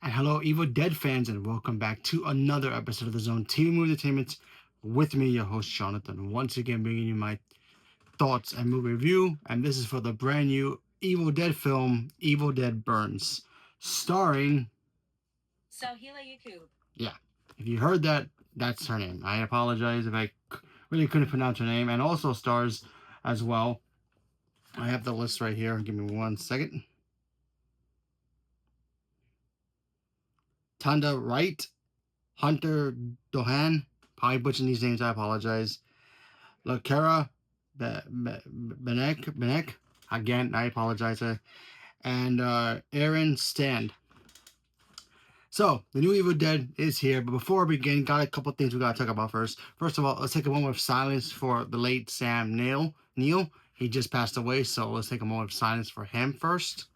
And hello, Evil Dead fans, and welcome back to another episode of the Zone TV Movie Entertainment with me, your host Jonathan. Once again, bringing you my thoughts and movie review, and this is for the brand new Evil Dead film, Evil Dead Burns, starring. Sohila Yaqub. Yeah, if you heard that, that's her name. I apologize if I really couldn't pronounce her name, and also stars as well. I have the list right here. Give me 1 second. Tanda Wright, Hunter Dohan, probably butchering these names, I apologize. Lakara Benek, again, I apologize. And Aaron Stand. So, the new Evil Dead is here, but before we begin, got a couple things we gotta talk about first. First of all, let's take a moment of silence for the late Sam Neill. He just passed away, so let's take a moment of silence for him first.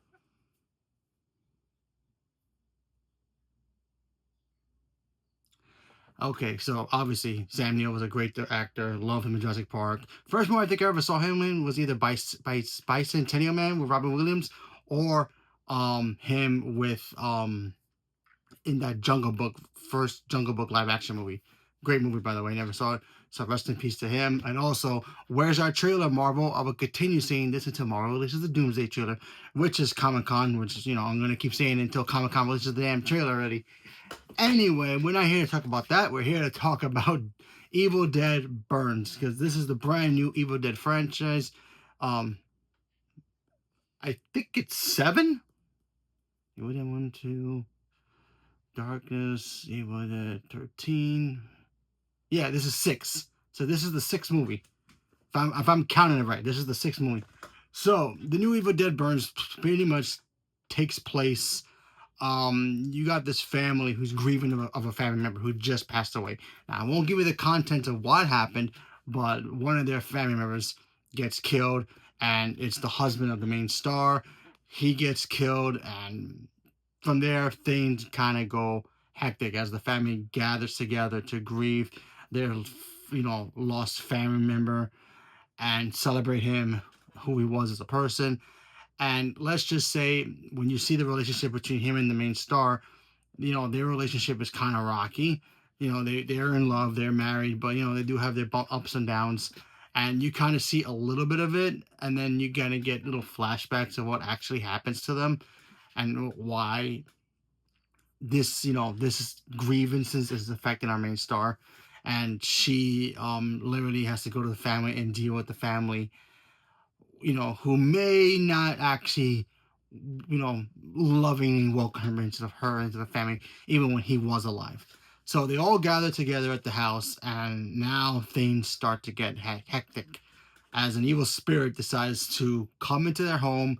Okay, so obviously Sam Neill was a great actor. Love him in Jurassic Park. First movie I think I ever saw him in was either Bicentennial Man with Robin Williams, or him with in that Jungle Book, first Jungle Book live action movie. Great movie, by the way. Never saw it. So rest in peace to him. And also, where's our trailer, Marvel? I will continue saying this until Marvel releases the Doomsday trailer, which is Comic Con, which is, I'm going to keep saying until Comic Con releases the damn trailer already. Anyway, we're not here to talk about that. We're here to talk about Evil Dead Burns, because this is the brand new Evil Dead franchise. I think it's 7. Evil Dead 1, 2, Darkness, Evil Dead 13. Yeah, this is 6. So this is the 6th movie. If I'm counting it right, this is the 6th movie. So the new Evil Dead Burns pretty much takes place. You got this family who's grieving of a family member who just passed away. Now, I won't give you the content of what happened, but one of their family members gets killed, and it's the husband of the main star. He gets killed, and from there, things kind of go hectic as the family gathers together to grieve their, lost family member and celebrate him, who he was as a person. And let's just say, when you see the relationship between him and the main star, their relationship is kind of rocky. They're in love, they're married, but they do have their ups and downs. And you kind of see a little bit of it, and then you kind of get little flashbacks of what actually happens to them and why this grievances is affecting our main star. And she literally has to go to the family and deal with the family, who may not actually, loving welcome her into the family, even when he was alive. So they all gather together at the house, and now things start to get hectic as an evil spirit decides to come into their home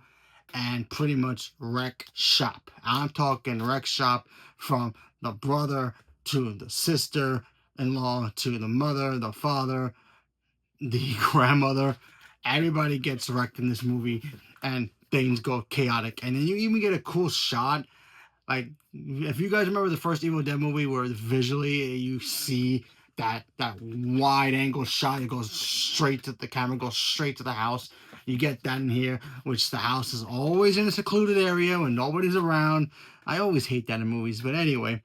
and pretty much wreck shop. I'm talking wreck shop from the brother to the sister-in-law to the mother, the father, the grandmother. Everybody gets wrecked in this movie, and things go chaotic. And then you even get a cool shot. Like, if you guys remember the first Evil Dead movie, where visually you see that wide angle shot, it goes straight to the camera, goes straight to the house. You get that in here, which the house is always in a secluded area when nobody's around. I always hate that in movies, but anyway,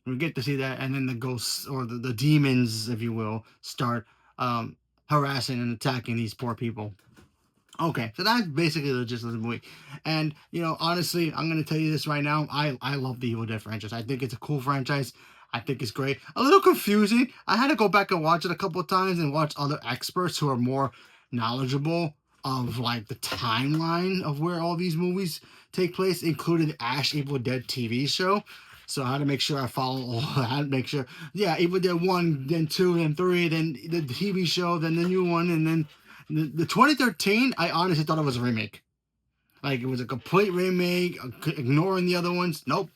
we get to see that, and then the ghosts, or the demons, if you will, start harassing and attacking these poor people. Okay, so that's basically the gist of the movie. And, honestly, I'm going to tell you this right now. I love the Evil Dead franchise. I think it's a cool franchise. I think it's great. A little confusing. I had to go back and watch it a couple of times and watch other experts who are more knowledgeable of, like, the timeline of where all these movies take place, including the Ash Evil Dead TV show. So I had to make sure I follow all. I had to make sure, yeah, Evil Dead 1, then 2, then 3, then the TV show, then the new one, and then the 2013, I honestly thought it was a remake. Like, it was a complete remake, ignoring the other ones. Nope.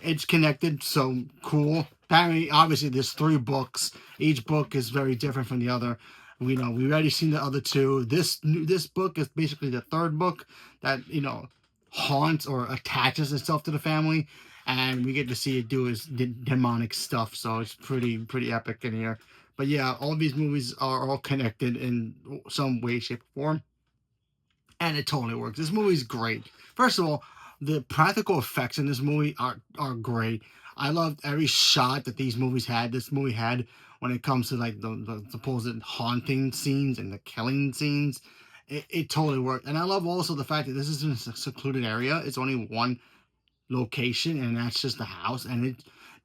It's connected, so cool. Apparently, obviously, there's 3 books. Each book is very different from the other. We already seen the other 2. This book is basically the 3rd book that, haunts or attaches itself to the family. And we get to see it do his demonic stuff, so it's pretty epic in here. But yeah, all these movies are all connected in some way, shape, or form, and it totally works. This movie's great. First of all, The practical effects in this movie are great. I loved every shot that these movies had. This movie had when it comes to like the supposed haunting scenes and the killing scenes. It totally worked, and I love also the fact that this is in a secluded area. It's only one location, and that's just the house, and it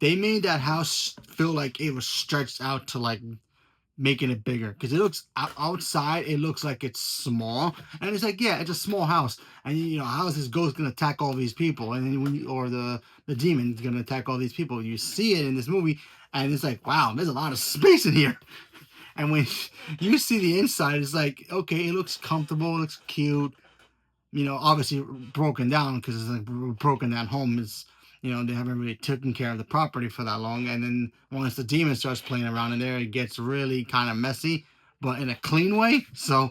they made that house feel like it was stretched out to like making it bigger because it looks outside it looks like it's small, and it's like, yeah, it's a small house, and you know how is this ghost gonna attack all these people, and then when you, or the demon's gonna attack all these people, you see it in this movie, and it's like, wow, there's a lot of space in here. And when you see the inside, it's like, okay, it looks comfortable, it looks cute, you know, obviously broken down because it's like broken down home is, you know, they haven't really taken care of the property for that long. And then once the demon starts playing around in there, it gets really kind of messy, but in a clean way. So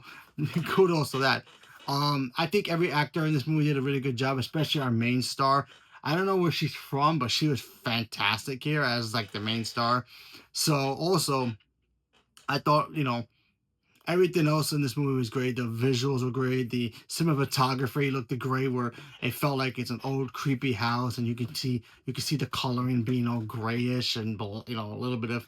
kudos to that. I think every actor in this movie did a really good job, especially our main star. I don't know where she's from, but she was fantastic here as like the main star. So also, I thought, you know, everything else in this movie was great. The visuals were great. The cinematography looked great, where it felt like it's an old creepy house, and you can see the coloring being all grayish and, you know, a little bit of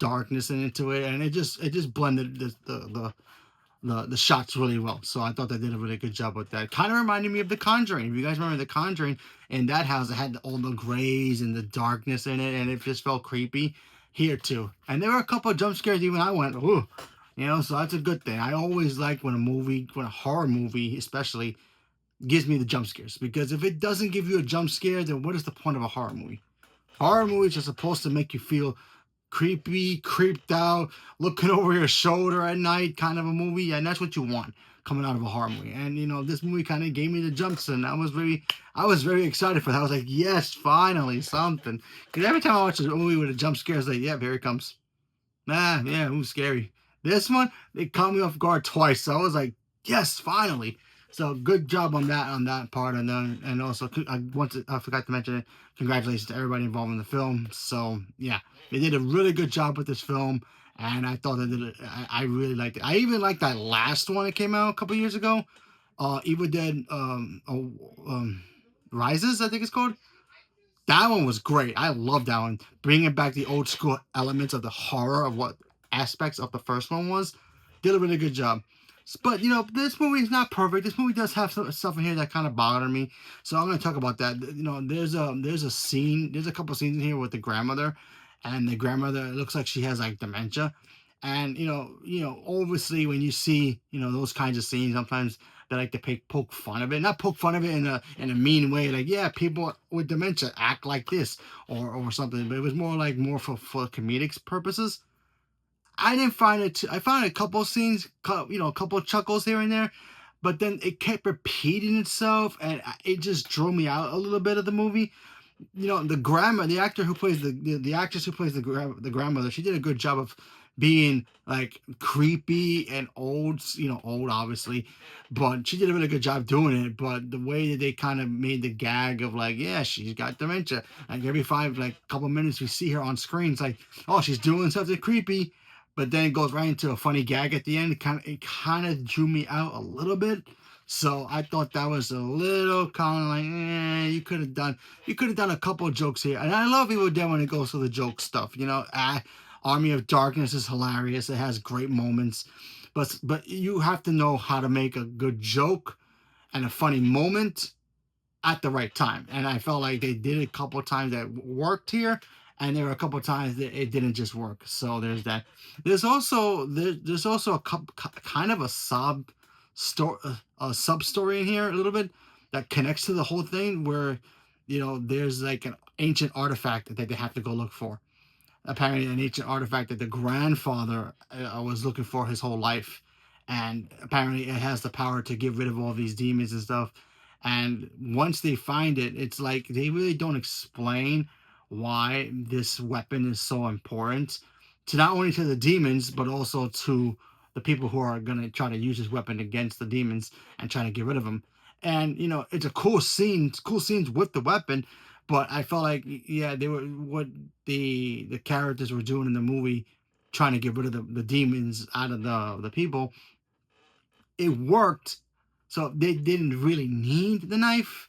darkness into it, and it just blended the shots really well. So I thought they did a really good job with that. Kind of reminded me of The Conjuring. If you guys remember The Conjuring, in that house, it had all the grays and the darkness in it, and it just felt creepy. Here too, and there were a couple of jump scares. Even I went, ooh, you know. So that's a good thing. I always like when a horror movie, especially, gives me the jump scares, because if it doesn't give you a jump scare, then what is the point of a horror movie? Horror movies are supposed to make you feel creepy, creeped out, looking over your shoulder at night, kind of a movie, and that's what you want coming out of a horror movie. And you know, this movie kind of gave me the jumps, and I was very excited for that. I was like, yes, finally something. Because every time I watch a movie with a jump scare, it's like, yeah, here it comes. Nah, yeah, it was scary. This one, they caught me off guard twice, so I was like, yes, finally. So good job on that part, and then and also I forgot to mention it. Congratulations to everybody involved in the film. So yeah, they did a really good job with this film, and I thought they did it. I really liked it. I even liked that last one that came out a couple years ago. Evil Dead Rises, I think it's called. That one was great. I love that one. Bringing back the old school elements of the horror of what aspects of the first one was. Did a really good job. But you know, this movie is not perfect. This movie does have some stuff in here that kind of bothered me. So I'm going to talk about that. You know, there's a scene. There's a couple scenes in here with the grandmother, and the grandmother, it looks like she has like dementia. And obviously when you see, you know, those kinds of scenes, sometimes they like to poke fun of it. Not poke fun of it in a mean way, like, yeah, people with dementia act like this, or something. But it was more for comedic purposes. I didn't find it. I found a couple scenes, you know, a couple chuckles here and there, but then it kept repeating itself, and it just drew me out a little bit of the movie. You know, the actor who plays the actress who plays the grandmother, she did a good job of being like creepy and old, you know, old obviously, but she did a really good job doing it. But the way that they kind of made the gag of like, yeah, she's got dementia, like every like couple minutes we see her on screen, it's like, oh, she's doing something creepy, but then it goes right into a funny gag at the end. It kind of drew me out a little bit. So I thought that was a little kind of like, you could have done a couple of jokes here. And I love Evil Dead when it goes to the joke stuff. You know, Army of Darkness is hilarious. It has great moments, but you have to know how to make a good joke and a funny moment at the right time. And I felt like they did it a couple of times that worked here, and there were a couple of times that it didn't just work. So there's that. There's also kind of a sub story in here a little bit that connects to the whole thing, where you know there's like an ancient artifact that they have to go look for. Apparently an ancient artifact that the grandfather was looking for his whole life, and apparently it has the power to get rid of all these demons and stuff. And once they find it, it's like they really don't explain why this weapon is so important to not only to the demons but also to the people who are going to try to use this weapon against the demons and try to get rid of them. And you know, it's a cool scene, it's cool scenes with the weapon, but I felt like, yeah, they were what the characters were doing in the movie, trying to get rid of the demons out of the people. It worked, so they didn't really need the knife,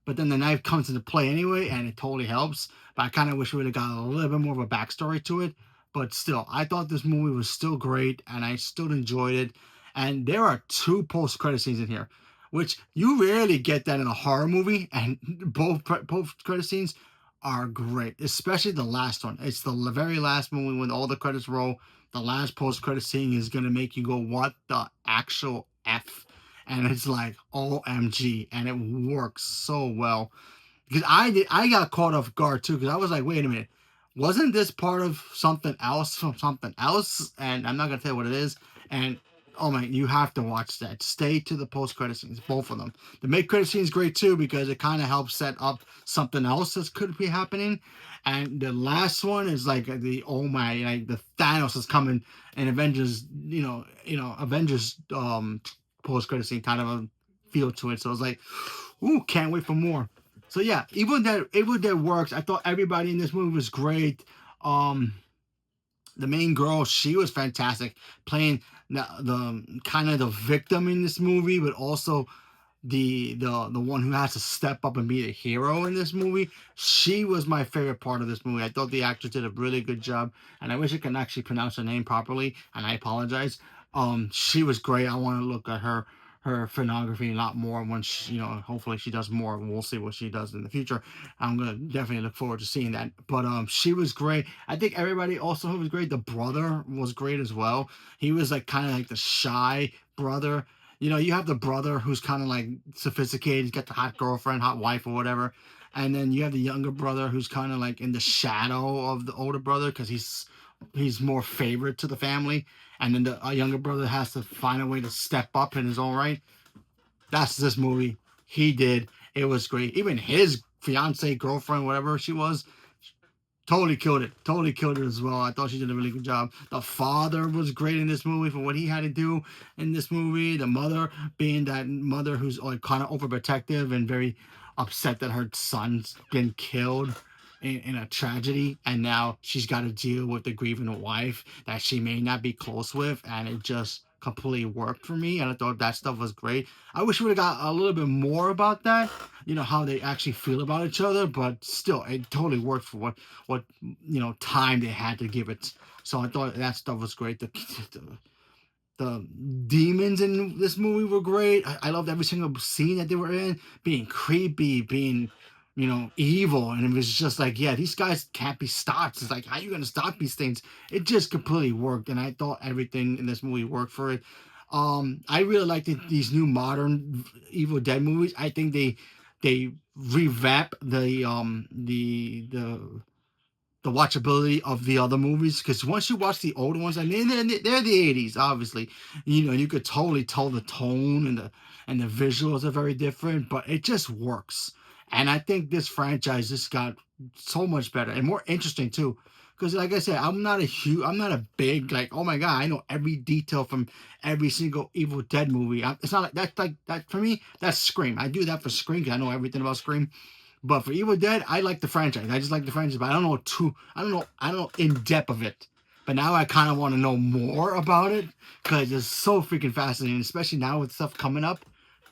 but then the knife comes into play anyway, and it totally helps. But I kind of wish we would have got a little bit more of a backstory to it. But still, I thought this movie was still great, and I still enjoyed it. And there are two post-credit scenes in here, which you rarely get that in a horror movie, and both post-credit scenes are great, especially the last one. It's the very last movie when all the credits roll. The last post-credit scene is gonna make you go, "What the actual f?" And it's like, OMG, and it works so well because I got caught off guard too because I was like, wait a minute, wasn't this part of something else from something else? And I'm not gonna tell you what it is. And oh my, you have to watch that. Stay to the post credit scenes, both of them. The mid credit scene is great too because it kind of helps set up something else that could be happening. And the last one is like the oh my, like the Thanos is coming and Avengers, Avengers post credit scene kind of a feel to it. So it's like, ooh, can't wait for more. So yeah, Evil Dead works. I thought everybody in this movie was great. Um, the main girl, she was fantastic, playing the kind of the victim in this movie, but also the one who has to step up and be the hero in this movie. She was my favorite part of this movie. I thought the actress did a really good job, and I wish I could actually pronounce her name properly, and I apologize. She was great. I want to look at her filmography a lot more when she, hopefully she does more. We'll see what she does in the future. I'm gonna definitely look forward to seeing that. But she was great. I think everybody also was great. The brother was great as well. He was like kind of like the shy brother. You have the brother who's kind of like sophisticated. He's got the hot girlfriend, hot wife, or whatever. And then you have the younger brother who's kind of like in the shadow of the older brother because he's more favorite to the family. And then the younger brother has to find a way to step up in his own right. That's this movie. He did. It was great. Even his fiance, girlfriend, whatever she was, totally killed it. Totally killed it as well. I thought she did a really good job. The father was great in this movie for what he had to do in this movie. The mother being that mother who's like kind of overprotective and very upset that her son's been killed in a tragedy, and now she's got to deal with the grieving wife that she may not be close with, and it just completely worked for me. And I thought that stuff was great. I wish we would have got a little bit more about that, how they actually feel about each other, but still it totally worked for what time they had to give it. So I thought that stuff was great. The demons in this movie were great. I loved every single scene that they were in, being creepy, being evil, and it was just like, yeah, these guys can't be stopped. It's like, how are you gonna stop these things? It just completely worked, and I thought everything in this movie worked for it. I really like these new modern Evil Dead movies. I think they revamp the watchability of the other movies because once you watch the older ones, and they're the 80s, obviously, you could totally tell the tone and the visuals are very different, but it just works. And I think this franchise just got so much better and more interesting too. Because like I said, I'm not a big like, oh my god, I know every detail from every single Evil Dead movie. It's not like that for me. That's Scream. I do that for Scream because I know everything about Scream. But for Evil Dead, I like the franchise. I just like the franchise, but I don't know in depth of it. But now I kind of want to know more about it because it's so freaking fascinating, especially now with stuff coming up.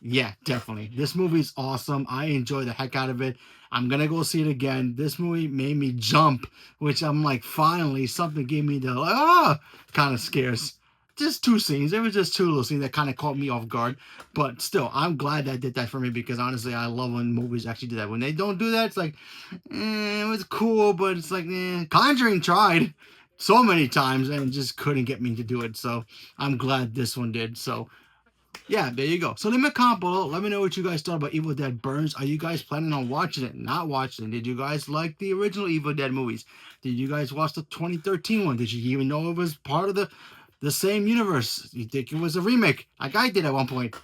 Yeah, definitely. This movie's awesome. I enjoy the heck out of it. I'm gonna go see it again. This movie made me jump, which I'm like, finally, something gave me the kind of scares. Just two scenes. It was just two little scenes that kind of caught me off guard. But still, I'm glad that did that for me because honestly, I love when movies actually do that. When they don't do that, it's like, it was cool, but it's like, Conjuring tried so many times and just couldn't get me to do it. So I'm glad this one did. So yeah, there you go. So leave me a comment below. Let me know what you guys thought about Evil Dead Burns. Are you guys planning on watching it? Not watching it? Did you guys like the original Evil Dead movies? Did you guys watch the 2013 one? Did you even know it was part of the same universe? You think it was a remake like I did at one point?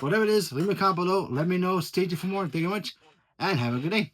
Whatever it is, leave me a comment below. Let me know. Stay tuned for more. Thank you very much, and have a good day.